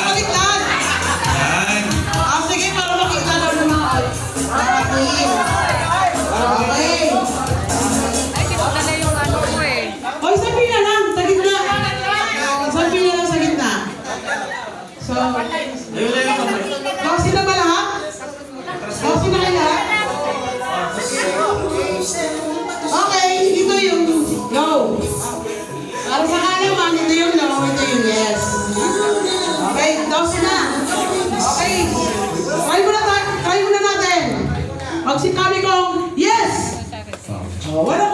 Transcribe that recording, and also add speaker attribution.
Speaker 1: Baliktad! Sige, para makita na naman. Okay.
Speaker 2: Ay, di ko dala yung ano ko eh.
Speaker 1: Hoy, sabi na lang, sa gitna. Sabi na lang sa gitna. So, kasi na ba lahat? Kasi na kayo lahat? Okay, ito yung go. Para sa kalaman, ito yung no, ito yung yes. Okay, kasi na. Okay, try muna natin. Pag sinabi kong yes, wala